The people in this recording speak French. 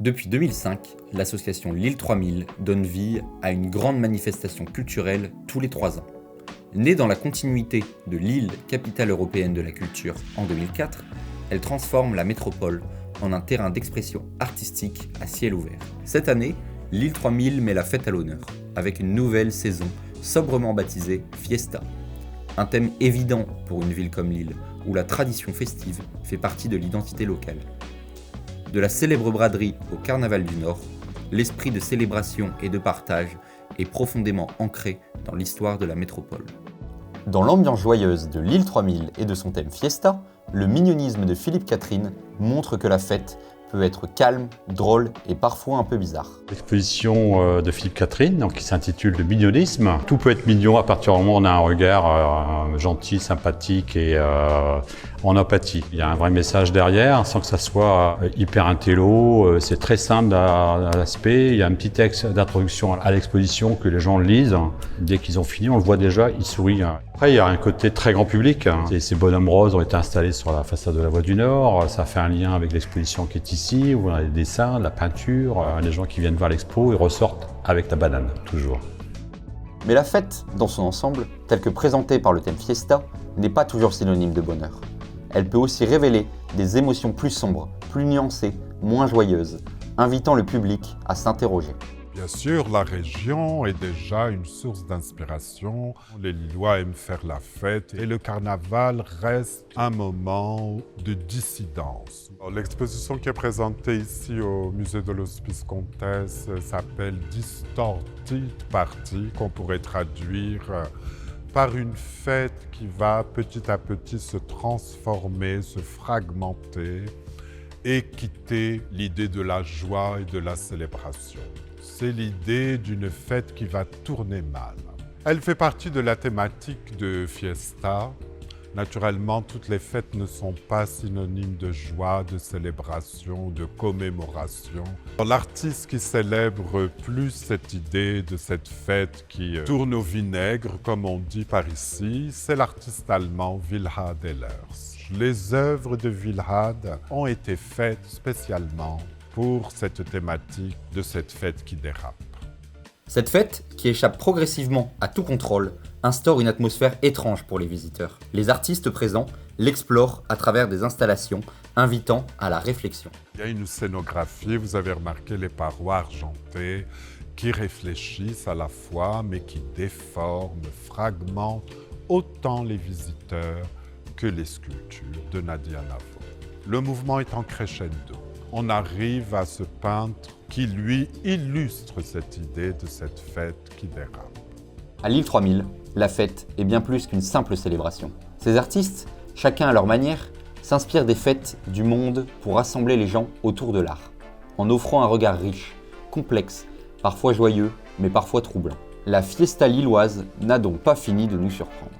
Depuis 2005, l'association Lille 3000 donne vie à une grande manifestation culturelle tous les 3 ans. Née dans la continuité de Lille, capitale européenne de la culture, en 2004, elle transforme la métropole en un terrain d'expression artistique à ciel ouvert. Cette année, Lille 3000 met la fête à l'honneur, avec une nouvelle saison sobrement baptisée Fiesta. Un thème évident pour une ville comme Lille, où la tradition festive fait partie de l'identité locale. De la célèbre braderie au Carnaval du Nord, l'esprit de célébration et de partage est profondément ancré dans l'histoire de la métropole. Dans l'ambiance joyeuse de Lille 3000 et de son thème Fiesta, le mignonisme de Philippe Catherine montre que la fête peut être calme, drôle et parfois un peu bizarre. L'exposition de Philippe Catherine, qui s'intitule « Le mignonisme ». Tout peut être mignon à partir du moment où on a un regard gentil, sympathique et en empathie. Il y a un vrai message derrière, sans que ça soit hyper intello. C'est très simple à l'aspect. Il y a un petit texte d'introduction à l'exposition que les gens lisent. Dès qu'ils ont fini, on le voit déjà, ils sourient. Après, il y a un côté très grand public. Ces bonhommes roses ont été installés sur la façade de la Voie du Nord. Ça fait un lien avec l'exposition qui est ici, où on a des dessins, de la peinture. Les gens qui viennent voir l'expo, ils ressortent avec la banane, toujours. Mais la fête, dans son ensemble, telle que présentée par le thème Fiesta, n'est pas toujours synonyme de bonheur. Elle peut aussi révéler des émotions plus sombres, plus nuancées, moins joyeuses, invitant le public à s'interroger. Bien sûr, la région est déjà une source d'inspiration. Les Lillois aiment faire la fête et le carnaval reste un moment de dissidence. L'exposition qui est présentée ici au musée de l'Hospice Comtesse s'appelle Distorted Party, qu'on pourrait traduire par une fête qui va petit à petit se transformer, se fragmenter et quitter l'idée de la joie et de la célébration. C'est l'idée d'une fête qui va tourner mal. Elle fait partie de la thématique de Fiesta. Naturellement, toutes les fêtes ne sont pas synonymes de joie, de célébration, de commémoration. L'artiste qui célèbre plus cette idée de cette fête qui tourne au vinaigre, comme on dit par ici, c'est l'artiste allemand Wilhard Ehlers. Les œuvres de Wilhard ont été faites spécialement pour cette thématique de cette fête qui dérape. Cette fête, qui échappe progressivement à tout contrôle, instaure une atmosphère étrange pour les visiteurs. Les artistes présents l'explorent à travers des installations invitant à la réflexion. Il y a une scénographie, vous avez remarqué les parois argentées qui réfléchissent à la fois, mais qui déforment, fragmentent autant les visiteurs que les sculptures de Nadia Navo. Le mouvement est en crescendo. On arrive à ce peintre qui, lui, illustre cette idée de cette fête qui dérape. À Lille 3000, la fête est bien plus qu'une simple célébration. Ces artistes, chacun à leur manière, s'inspirent des fêtes du monde pour rassembler les gens autour de l'art, en offrant un regard riche, complexe, parfois joyeux, mais parfois troublant. La fiesta lilloise n'a donc pas fini de nous surprendre.